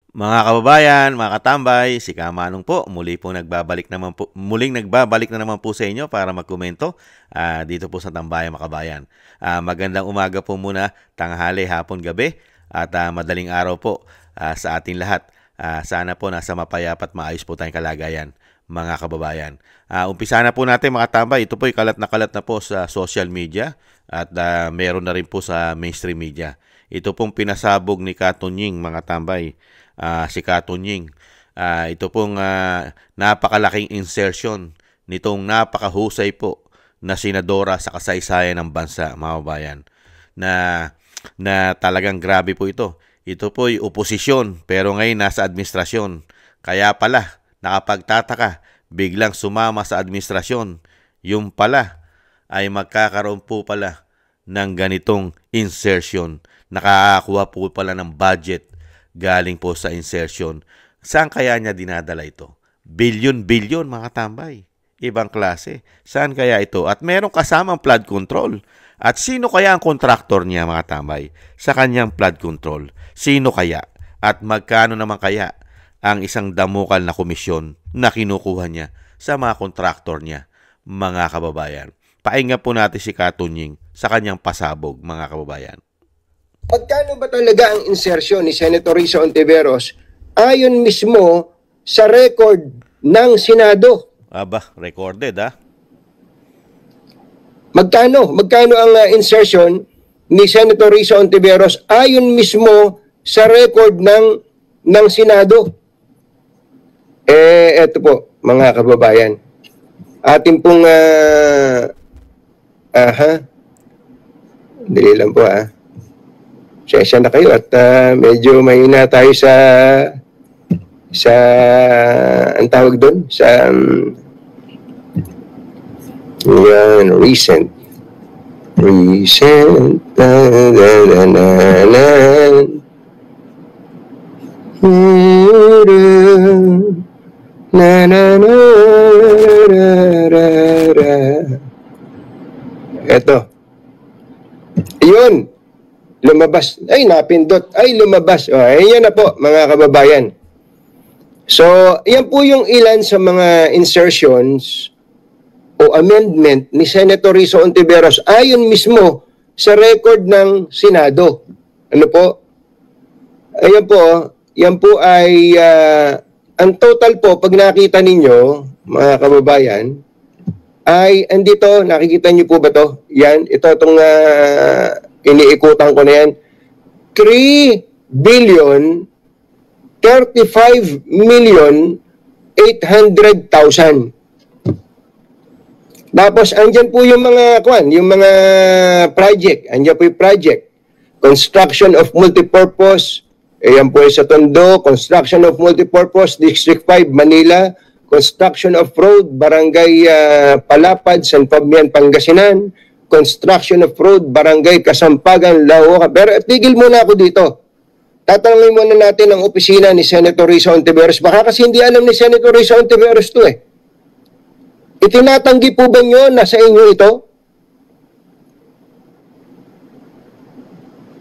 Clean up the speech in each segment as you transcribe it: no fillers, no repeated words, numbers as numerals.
Mga kababayan, mga katambay, si Kamanong po, muling nagbabalik na naman po sa inyo para magkomento dito po sa Tambayang Makabayan. Magandang umaga po muna, tanghali, hapon, gabi at madaling araw po sa ating lahat. Sana po nasa mapayapa at maayos po tayong kalagayan, mga kababayan. Umpisa na po natin mga tambay, ito po ay kalat na po sa social media at meron na rin po sa mainstream media. Ito pong pinasabog ni Katunying, mga tambay. Si Katunying. Ito pong napakalaking insertion nitong napakahusay po na senadora sa kasaysayan ng bansa, mga kababayan. Na talagang grabe po ito. Ito po ay oposisyon pero ngayon nasa administrasyon. Kaya pala, nakapagtataka, biglang sumama sa administrasyon. Yung pala ay magkakaroon po pala ng ganitong insertion. Nakakakuha po pala ng budget galing po sa insertion. Saan kaya niya dinadala ito? Bilyon-bilyon, mga tambay. Ibang klase. Saan kaya ito? At meron kasamang flood control. At sino kaya ang kontraktor niya, mga tambay, sa kanyang flood control? Sino kaya? At magkano naman kaya ang isang damukal na komisyon na kinukuha niya sa mga kontraktor niya, mga kababayan? Pahinga po natin si Katunying sa kanyang pasabog, mga kababayan. Pagkano ba talaga ang insertion ni Senator Risa Hontiveros ayon mismo sa record ng Senado? Aba, recorded Magkano ang insertion ni Senator Risa Hontiveros ayon mismo sa record ng Senado? Eto po, mga kababayan. Ating pong dali lang po Sesya na kayo at medyo mahina tayo sa ang tawag doon sa recent eto yun. Lumabas. Ay, napindot. Ay, lumabas. Ayan na po, mga kababayan. So, yan po yung ilan sa mga insertions o amendment ni Senator Risa Hontiveros ayon mismo sa record ng Senado. Ano po? Ayan po. Yan po ay ang total po, pag nakita ninyo, mga kababayan, ay andito, nakikita niyo po ba to? Yan, ito itong iniikutan ko na yan, 3,035,800,000. Tapos, andyan po yung mga project. Andyan po yung project. Construction of multipurpose, ayan po sa Tondo. Construction of multipurpose, District 5, Manila. Construction of road, Barangay Palapad, San Fabian, Pangasinan. Construction of road, Barangay Kasampagan, Laoca. Pero tigil muna ako dito. Tatanungin muna natin ang opisina ni Senator Risa Hontiveros. Baka kasi hindi alam ni Senator Risa Hontiveros to Itinatanggi po ba nyo na sa inyo ito?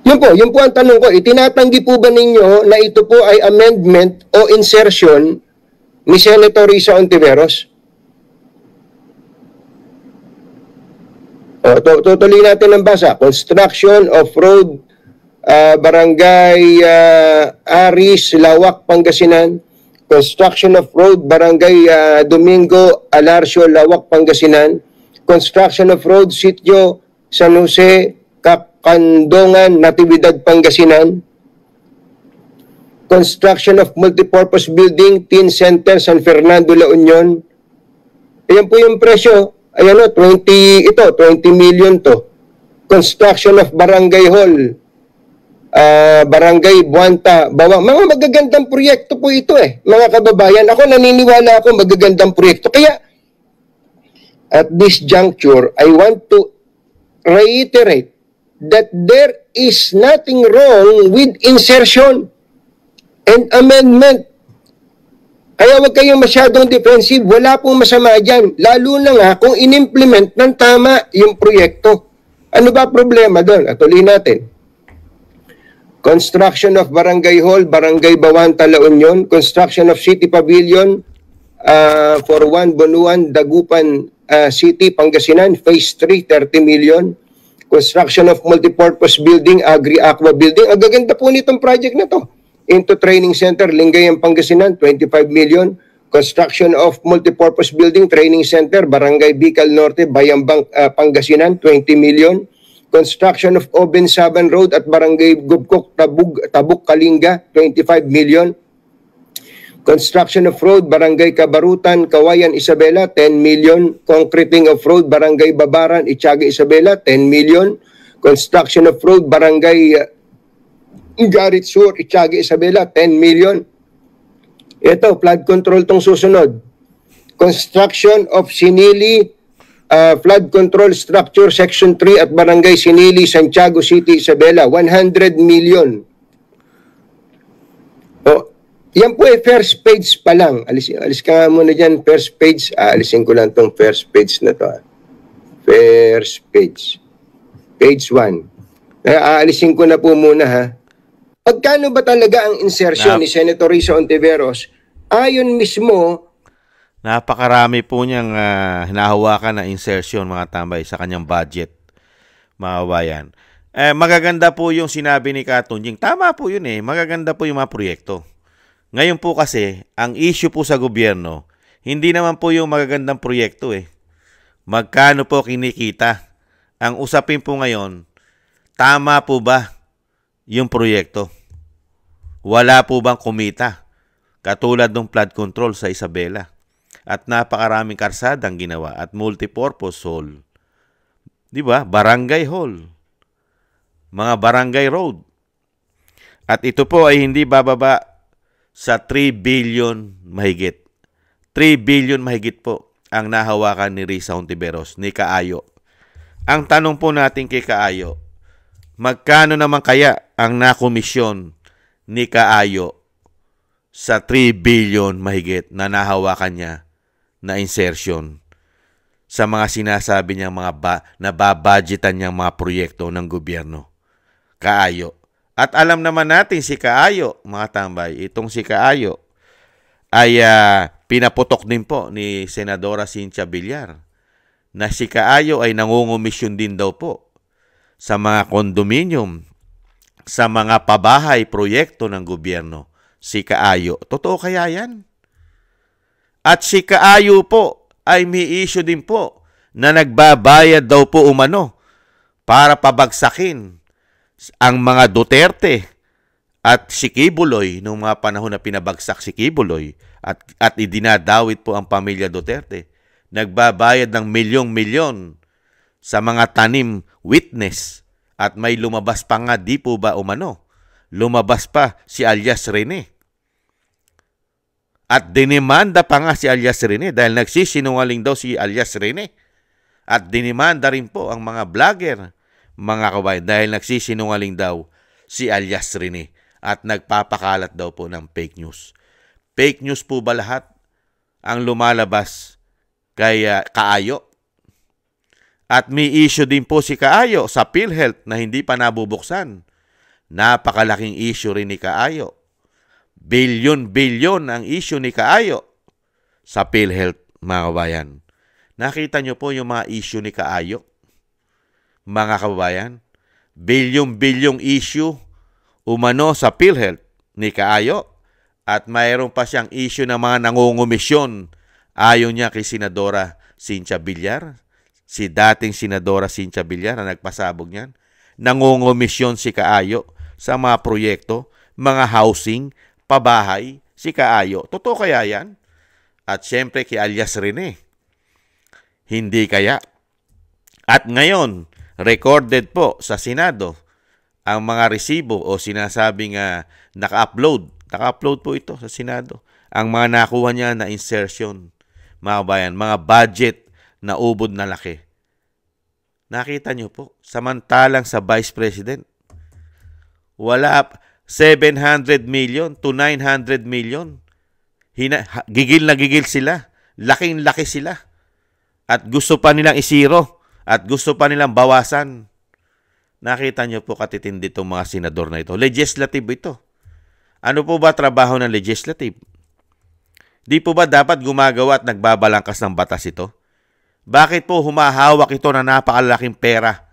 Yun po ang tanong ko. Itinatanggi po ba ninyo na ito po ay amendment o insertion ni Senator Risa Hontiveros? Tutuloy natin ang basa. Construction of road, Barangay Aris, Lawak, Pangasinan. Construction of road, Barangay Domingo, Alarcio, Lawak, Pangasinan. Construction of road, Sitio, San Jose, Kakandongan, Natividad, Pangasinan. Construction of multipurpose building, Teen Center, San Fernando, La Union. Ayan po yung presyo. Ayan 20 million to. Construction of Barangay Hall, Barangay Buanta, Bawang. Mga magagandang proyekto po ito mga kababayan. Ako naniniwala ako magagandang proyekto. Kaya, at this juncture, I want to reiterate that there is nothing wrong with insertion and amendment. Kaya huwag kayong masyadong defensive. Wala pong masama dyan. Lalo na nga kung in-implement ng tama yung proyekto. Ano ba problema doon? Atuloy natin. Construction of Barangay Hall, Barangay Bawanta, La Union. Construction of City Pavilion for 1 Bonuan, Dagupan City, Pangasinan. Phase 3, 30 million. Construction of Multipurpose Building, Agri-Aqua Building. Ang gaganda po nitong project na to. Into Training Center, Lingayen, Pangasinan, 25 million. Construction of Multipurpose Building, Training Center, Barangay Bicol Norte, Bayambang, Pangasinan, 20 million. Construction of Oben Saban Road at Barangay Gubkok, Tabuk, Kalinga, 25 million. Construction of road, Barangay Kabarutan, Kawayan, Isabela, 10 million. Concreting of road, Barangay Babaran, Itiaga, Isabela, 10 million. Construction of road, Barangay Garit Sur, Itiaga, Isabela, 10 million. Ito, flood control tong susunod. Construction of Sinili Flood Control Structure Section 3 at Barangay Sinili, Santiago City, Isabela, 100 million. O, yan po ay first page pa lang. Alis ka nga muna dyan, first page. Alisin ko lang tong first page na to. First page. Page 1. Aalisin ko na po muna ha. Pagkano ba talaga ang insertion ni Senator Risa Hontiveros? Ayon mismo, napakarami po niyang hinahawakan na insertion, mga tambay, sa kanyang budget, mga kabayan. Magaganda po yung sinabi ni Katunjing. Tama po yun eh. Magaganda po yung mga proyekto. Ngayon po kasi, ang issue po sa gobyerno, hindi naman po yung magagandang proyekto eh. Magkano po kinikita? Ang usapin po ngayon, tama po ba yung proyekto? Wala po bang kumita? Katulad ng flood control sa Isabela. At napakaraming karsadang ginawa at multipurpose hall. Di ba? Barangay hall. Mga barangay road. At ito po ay hindi bababa sa 3 billion mahigit. 3 billion mahigit po ang nahawakan ni Risa Hontiveros, ni Kaayo. Ang tanong po natin kay Kaayo, magkano naman kaya ang nakomisyon ni Kaayo sa 3 billion mahigit na nahawakan niya na insertion sa mga sinasabi niyang nababudgetan niyang mga proyekto ng gobyerno? Kaayo. At alam naman natin si Kaayo, mga tambay, itong si Kaayo ay pinaputok din po ni Senadora Cynthia Villar na si Kaayo ay nangungumisyon din daw po sa mga kondominium, sa mga pabahay proyekto ng gobyerno. Si Kaayo. Totoo kaya yan? At si Kaayo po ay may issue din po na nagbabayad daw po umano para pabagsakin ang mga Duterte at si Kibuloy noong mga panahon na pinabagsak si Kibuloy at idinadawit po ang pamilya Duterte. Nagbabayad ng milyong-milyon sa mga tanim witness at may lumabas pa nga, di po ba umano? Lumabas pa si alias Rene. At dinimanda pa nga si alias Rene dahil nagsisinungaling daw si alias Rene. At dinimanda rin po ang mga vlogger, mga kabayan, dahil nagsisinungaling daw si alias Rene. At nagpapakalat daw po ng fake news. Fake news po ba lahat ang lumalabas kay Kaayo? At may issue din po si Kaayo sa PhilHealth na hindi pa nabubuksan. Napakalaking issue rin ni Kaayo. Bilyon-bilyon ang issue ni Kaayo sa PhilHealth, mga kabayan. Nakita nyo po yung mga issue ni Kaayo, mga kababayan? Bilyon-bilyong issue umano sa PhilHealth ni Kaayo at mayroon pa siyang issue ng mga nangungumisyon ayon niya kay Senadora Cynthia Villar. Si dating Senadora Cynthia Villar na nagpasabog niyan. Nangungumisyon si Kaayo sa mga proyekto, mga housing, pabahay, si Kaayo. Totoo kaya yan? At syempre kay alias Rene. Hindi kaya. At ngayon, recorded po sa Senado ang mga resibo o sinasabing naka-upload. Naka-upload po ito sa Senado. Ang mga nakuha niya na insertion, mga bayan, mga budget na ubod na laki. Nakita niyo po, samantalang sa Vice President, wala 700 million to 900 million. Gigil na gigil sila. Laking-laki sila. At gusto pa nilang isiro. At gusto pa nilang bawasan. Nakita nyo po katitindi itong mga senador na ito. Legislative ito. Ano po ba trabaho ng legislative? Di po ba dapat gumagawa at nagbabalangkas ng batas ito? Bakit po humahawak ito na napakalaking pera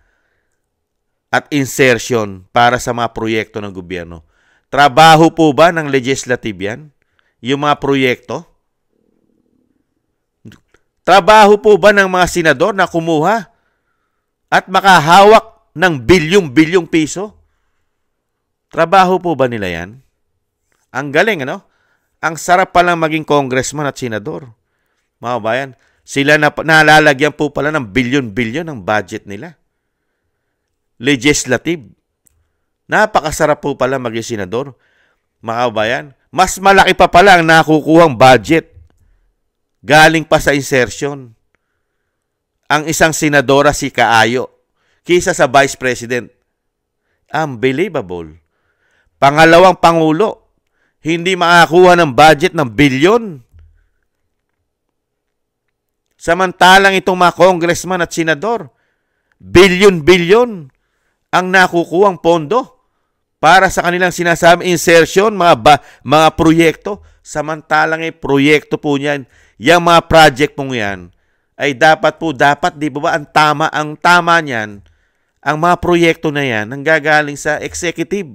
at insertion para sa mga proyekto ng gobyerno? Trabaho po ba ng legislative yan? Yung mga proyekto? Trabaho po ba ng mga senador na kumuha at makahawak ng bilyong-bilyong piso? Trabaho po ba nila yan? Ang galing, ano? Ang sarap palang maging congressman at senador. Mga bayan, sila nalalagyan po pala ng bilyon-bilyon ng budget nila. Legislative. Napakasarap po pala maging senador. Mga bayan, mas malaki pa pala ang nakukuhang budget. Galing pa sa insertion. Ang isang senadora si Kaayo kaysa sa Vice President. Unbelievable. Pangalawang Pangulo, hindi makakuha ng budget ng bilyon. Samantalang itong mga congressman at senador, bilyon-bilyon ang nakukuhang pondo para sa kanilang sinasabi insertion, mga proyekto. Samantalang proyekto po niyan, yung mga project pong yan, ay dapat, di ba ang tama niyan, ang mga proyekto na yan, ang gagaling sa executive.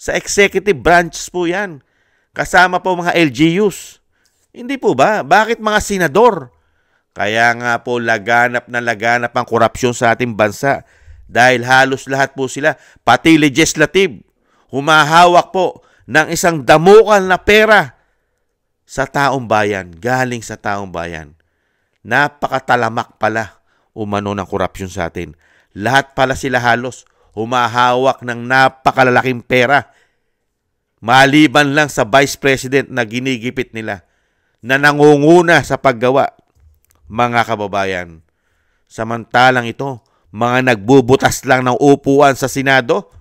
Sa executive branches po yan. Kasama po mga LGUs. Hindi po ba? Bakit mga senador? Kaya nga po laganap ang korupsyon sa ating bansa. Dahil halos lahat po sila, pati legislative, humahawak po ng isang damukan na pera sa taong bayan, galing sa taong bayan. Napakatalamak pala umano ng korupsyon sa atin. Lahat pala sila halos humahawak ng napakalalaking pera. Maliban lang sa Vice President na ginigipit nila, na nangunguna sa paggawa, mga kababayan. Samantalang ito, mga nagbubutas lang ng upuan sa Senado.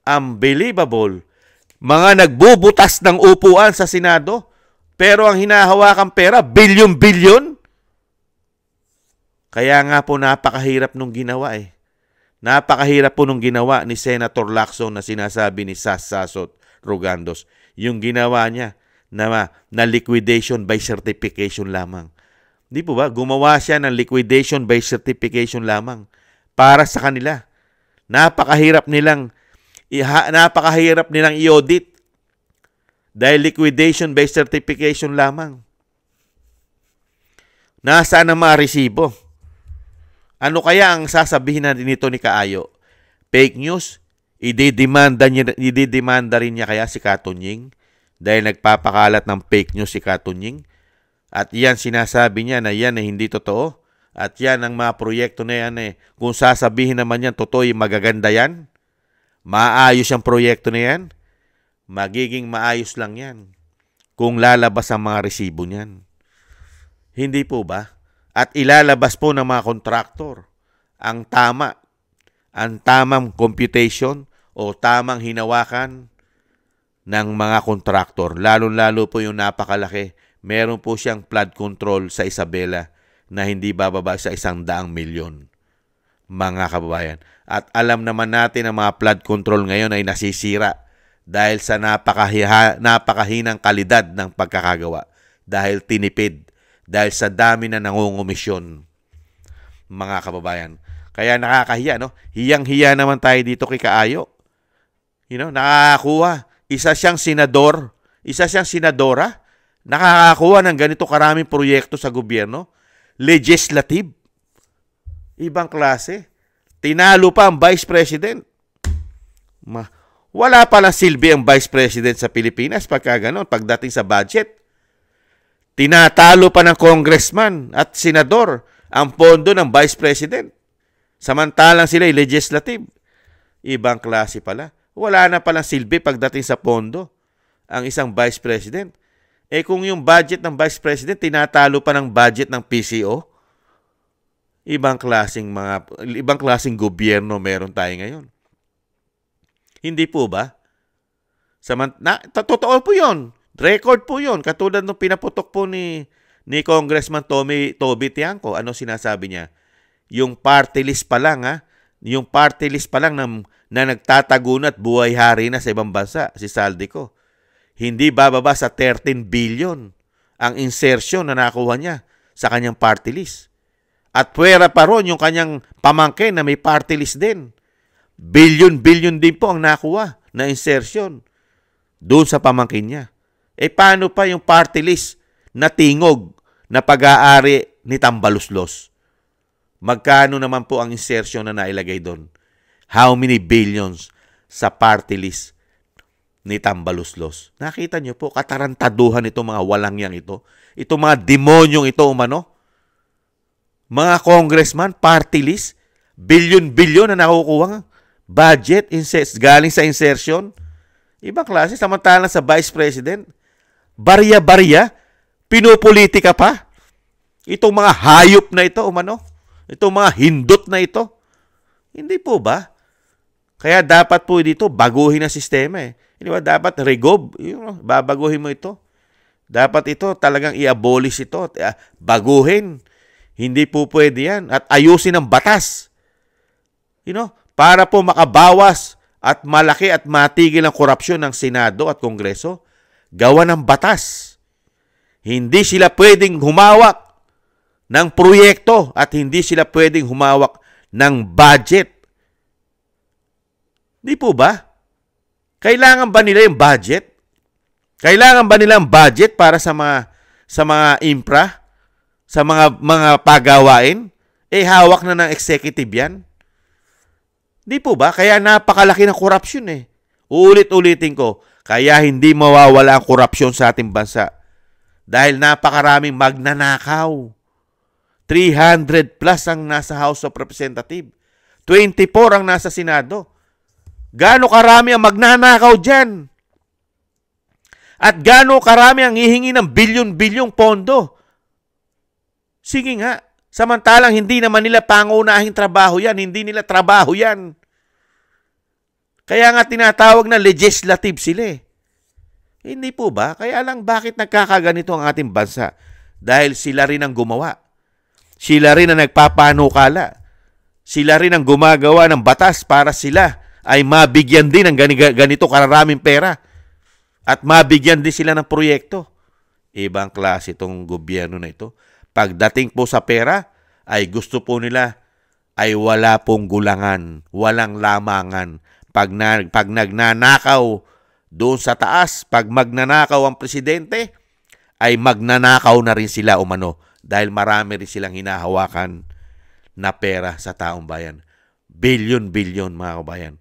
Unbelievable. Mga nagbubutas ng upuan sa Senado, pero ang hinahawakang pera, bilyon-bilyon. Kaya nga po napakahirap nung ginawa Napakahirap po nung ginawa ni Senator Lacson na sinasabi ni Sasot Rogandos. Yung ginawa niya na liquidation by certification lamang. Di po ba? Gumawa siya ng liquidation by certification lamang para sa kanila. Napakahirap nilang i-audit dahil liquidation by certification lamang. Nasaan ang mga resibo? Ano kaya ang sasabihin na nito ni Kaayo? Fake news? Ididemanda rin niya kaya si Katunying dahil nagpapakalat ng fake news si Katunying? At yan sinasabi niya na yan ay hindi totoo? At yan ang mga proyekto na yan kung sasabihin naman yan totoo, magaganda yan? Maayos ang proyekto na yan? Magiging maayos lang yan kung lalabas ang mga resibo niyan. Hindi po ba? At ilalabas po ng mga kontraktor ang tamang computation o tamang hinawakan ng mga kontraktor. Lalo-lalo po yung napakalaki. Meron po siyang flood control sa Isabela na hindi bababa sa 100 milyon, mga kababayan. At alam naman natin na mga flood control ngayon ay nasisira dahil sa napakahinang kalidad ng pagkakagawa. Dahil tinipid. Dahil sa dami na nangungumisyon, mga kababayan. Kaya nakakahiya, no? Hiyang-hiya naman tayo dito kay Kaayo. Nakakakuha. Isa siyang senador, isa siyang senadora, nakakakuha ng ganito karaming proyekto sa gobyerno. Legislative. Ibang klase. Tinalo pa ang Vice President. Wala palang silbi ang Vice President sa Pilipinas pagdating sa budget. Tinatalo pa ng congressman at senador ang pondo ng Vice President. Samantalang sila ay legislative. Ibang klase pala. Wala na palang silbi pagdating sa pondo ang isang Vice President. Kung yung budget ng Vice President, tinatalo pa ng budget ng PCO, ibang klaseng gobyerno meron tayo ngayon. Hindi po ba? Totoo po yun. Record po yun. Katulad nung pinaputok po ni Congressman Toby Tiangco. Ano sinasabi niya? Yung party list pa lang, Yung party list pa lang na nagtatago at buhay-hari na sa ibang bansa, si Saldico. Hindi bababa sa 13 billion ang insertion na nakuha niya sa kanyang party list. At puwera pa ron yung kanyang pamangkin na may party list din. Billion din po ang nakuha na insertion doon sa pamangkin niya. Paano pa yung party list na tingog na pag-aari ni Tambaluslos? Magkano naman po ang insertion na nailagay doon? How many billions sa party list ni Tambaluslos? Nakita niyo po, katarantaduhan itong mga walangyang ito. Itong mga demonyong ito, umano. Mga congressman, party list, billion na nakukuha budget, galing sa insertion. Ibang klase, samantalang sa vice president, barya-barya, pinupolitika pa. Itong mga hayop na ito, umano. Itong mga hindot na ito. Hindi po ba? Kaya dapat po dito, baguhin ang sistema eh. Hindi ba? Dapat regob, babaguhin mo ito. Dapat ito, talagang i-abolish ito. Baguhin. Hindi po pwede yan. At ayusin ang batas. Para po makabawas at malaki at matigil ang korupsyon ng Senado at Kongreso, gawa ng batas. Hindi sila pwedeng humawak ng proyekto at hindi sila pwedeng humawak ng budget. Di po ba? Kailangan ba nila yung budget? Kailangan ba nila ang budget para sa mga infra? Sa mga pagawain? Hawak na ng executive yan? Di po ba? Kaya napakalaki ng korupsyon eh. Uulit-ulitin ko, kaya hindi mawawala ang korupsyon sa ating bansa. Dahil napakaraming magnanakaw. 300 plus ang nasa House of Representatives. 24 ang nasa Senado. Gaano karami ang magnanakaw dyan? At gaano karami ang hihingi ng bilyon-bilyong pondo? Sige nga. Samantalang hindi naman nila pangunahing trabaho yan. Hindi nila trabaho yan. Kaya nga tinatawag na legislative sila eh. Hindi po ba? Kaya lang bakit nagkakaganito ang ating bansa? Dahil sila rin ang gumawa. Sila rin ang nagpapanukala. Sila rin ang gumagawa ng batas para sila ay mabigyan din ng ganito kararaming pera. At mabigyan din sila ng proyekto. Ibang klase itong gobyerno na ito. Pagdating po sa pera, ay gusto po nila ay wala pong gulangan, walang lamangan. Pag nagnanakaw doon sa taas, pag magnanakaw ang presidente, ay magnanakaw na rin sila umano dahil marami rin silang hinahawakan na pera sa taong bayan. Bilyon mga kabayan.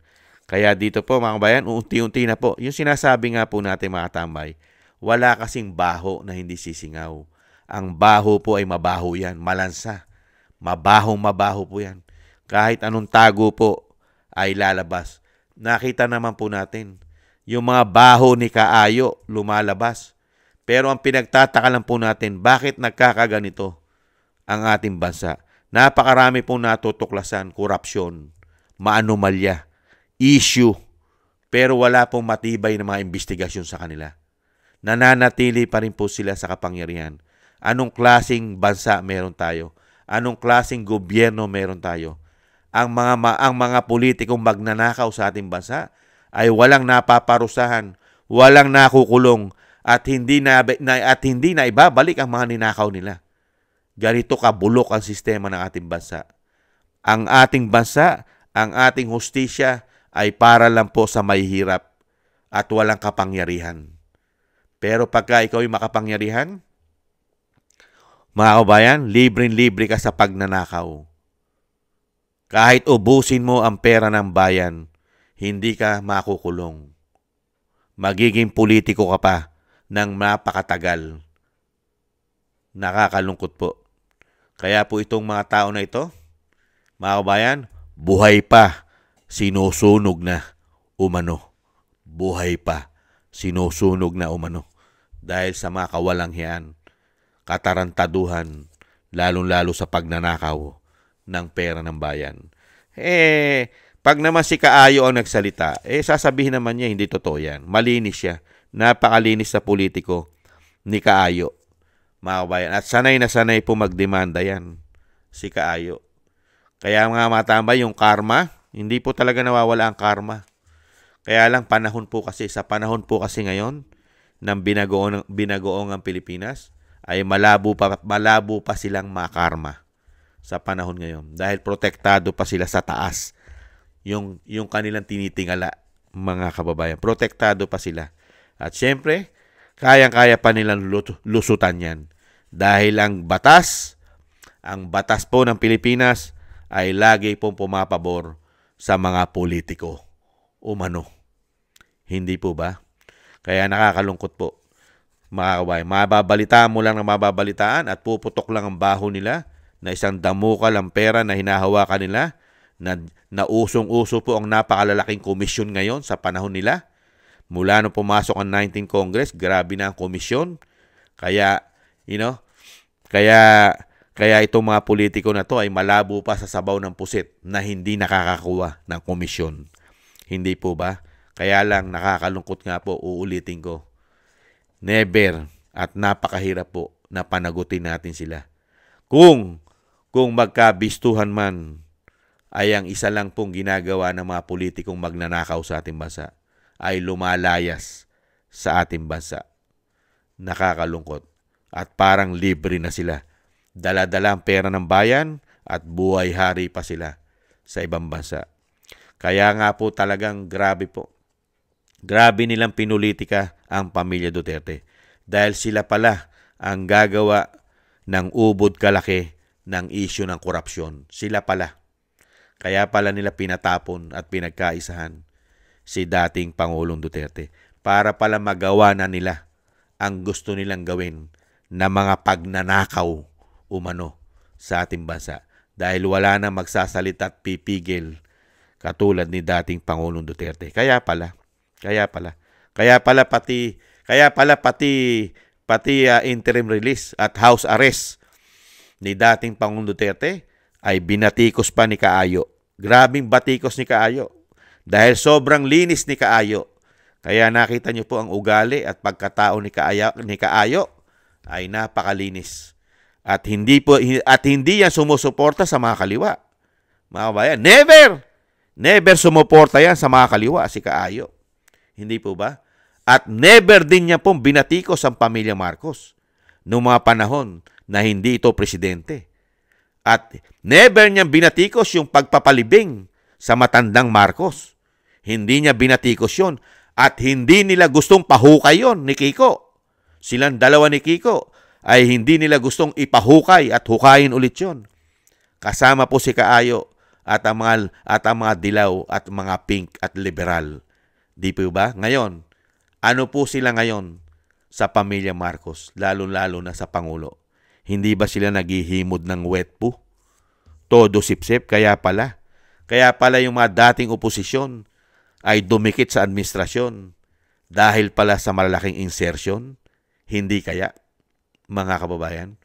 Kaya dito po mga kabayan, unti-unti na po. Yung sinasabi nga po natin mga tambay, wala kasing baho na hindi sisingaw. Ang baho po ay mabaho yan, malansa. Mabahong-mabaho po yan. Kahit anong tago po ay lalabas. Nakita naman po natin, yung mga baho ni Kaayo lumalabas. Pero ang pinagtataka lang po natin, bakit nagkakaganito ang ating bansa? Napakarami pong natutuklasan, korupsyon, maanomalya, issue, pero wala pong matibay na mga investigasyon sa kanila. Nananatili pa rin po sila sa kapangyarihan. Anong klaseng bansa meron tayo? Anong klaseng gobyerno meron tayo? Ang mga politikong magnanakaw sa ating bansa ay walang napaparusahan, walang nakukulong, at hindi na ibabalik ang mga ninakaw nila. Ganito kabulok ang sistema ng ating bansa. Ang ating bansa, ang ating hustisya ay para lang po sa mahihirap at walang kapangyarihan. Pero pagka ikaw ay makapangyarihan, mga kabayan, libreng-libre ka sa pagnanakaw. Kahit ubusin mo ang pera ng bayan, hindi ka makukulong. Magiging politiko ka pa ng napakatagal. Nakakalungkot po. Kaya po itong mga tao na ito, mga kabayan, buhay pa, sinusunog na umano. Buhay pa, sinusunog na umano. Dahil sa mga kawalanghyan, katarantaduhan, lalong-lalo sa pagnanakaw ng pera ng bayan. Pag naman si Kaayo ang nagsalita, sasabihin naman niya hindi totoo yan. Malinis siya. Napakalinis sa politiko ni Kaayo, mga kabayan. At sanay na sanay po magdemanda yan, si Kaayo. Kaya mga matambay, yung karma, hindi po talaga nawawala ang karma. Kaya lang sa panahon po kasi ngayon ng binagoong ang Pilipinas, ay malabo pa silang makarma sa panahon ngayon. Dahil protektado pa sila sa taas. Yung kanilang tinitingala, mga kababayan. Protektado pa sila. At syempre, kayang-kaya pa nilang lusutan yan. Dahil ang batas po ng Pilipinas ay lagi pong pumapabor sa mga politiko umano. Hindi po ba? Kaya nakakalungkot po. Mga kababayan, mababalitaan mo lang ng mababalitaan at puputok lang ang baho nila na isang damukal ang pera na hinahawakan nila, na usong-uso po ang napakalalaking komisyon ngayon sa panahon nila. Mula nung pumasok ang 19th Congress, grabe na ang komisyon. Kaya, kaya itong mga politiko na to ay malabo pa sa sabaw ng pusit na hindi nakakakuha ng komisyon. Hindi po ba? Kaya lang nakakalungkot nga po, uulitin ko. Never at napakahirap po na panagutin natin sila. Kung magkabistuhan man ay ang isa lang pong ginagawa ng mga politikong magnanakaw sa ating bansa, ay lumalayas sa ating bansa. Nakakalungkot. At parang libre na sila. Dala-dala ang pera ng bayan at buhay-hari pa sila sa ibang bansa. Kaya nga po talagang grabe po. Grabe nilang pinulitika ang pamilya Duterte. Dahil sila pala ang gagawa ng ubod kalaki ng isyu ng korupsyon. Sila pala. Kaya pala nila pinatapon at pinagkaisahan si dating Pangulong Duterte para pala magawa na nila ang gusto nilang gawin na mga pagnanakaw umano sa ating bansa. Dahil wala na magsasalita at pipigil katulad ni dating Pangulong Duterte. Kaya pala pati interim release at house arrest ni dating Pangulong Duterte ay binatikos pa ni Kaayo. Grabing batikos ni Kaayo. Dahil sobrang linis ni Kaayo. Kaya nakita niyo po ang ugali at pagkatao ni Kaayo ay napakalinis. At hindi yan sumusuporta sa mga kaliwa. Mga kabayan, never sumuporta yan sa mga kaliwa si Kaayo. Hindi po ba? At never din niya pong binatikos ang pamilya Marcos noong mga panahon na hindi ito presidente. At never niya binatikos yung pagpapalibing sa matandang Marcos. Hindi niya binatikos yun. At hindi nila gustong pahukay yon ni Kiko. Silang dalawa ni Kiko ay hindi nila gustong ipahukay at hukayin ulit yon. Kasama po si Kaayo at ang mga dilaw at mga pink at liberal. Di po ba? Ngayon, ano po sila ngayon sa pamilya Marcos, lalo-lalo na sa Pangulo? Hindi ba sila naghihimod ng wet po? Todo sipsip, kaya pala yung mga dating oposisyon ay dumikit sa administrasyon dahil pala sa malalaking insertion. Hindi kaya, mga kababayan?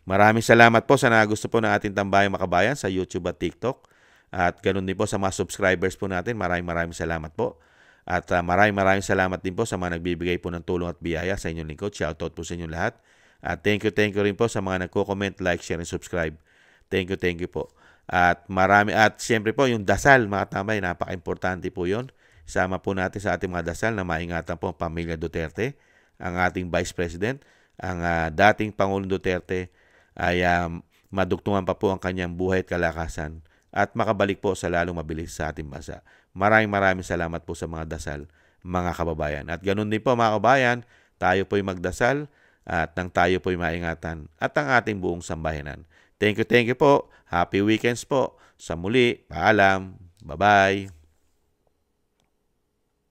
Maraming salamat po sa nagusto po ng ating Tambayang Makabayan sa YouTube at TikTok. At ganoon din po sa mga subscribers po natin. Maraming salamat po. At maraming salamat din po sa mga nagbibigay po ng tulong at biyaya sa inyong lingkod. Shoutout po sa inyong lahat. At thank you rin po sa mga nagko-comment, like, share, and subscribe. Thank you po. At siyempre po yung dasal, mga tambay, napaka-importante po yun. Sama po natin sa ating mga dasal na maingatan po ang pamilya Duterte, ang ating Vice President, ang dating Pangulong Duterte ay madugtungan pa po ang kanyang buhay at kalakasan at makabalik po sa lalong mabilis sa ating bansa. Maraming salamat po sa mga dasal, mga kababayan. At ganun din po, mga kababayan, tayo po'y magdasal at nang tayo po'y maingatan at ang ating buong sambayanan. Thank you po. Happy weekends po. Sa muli, paalam. Bye-bye.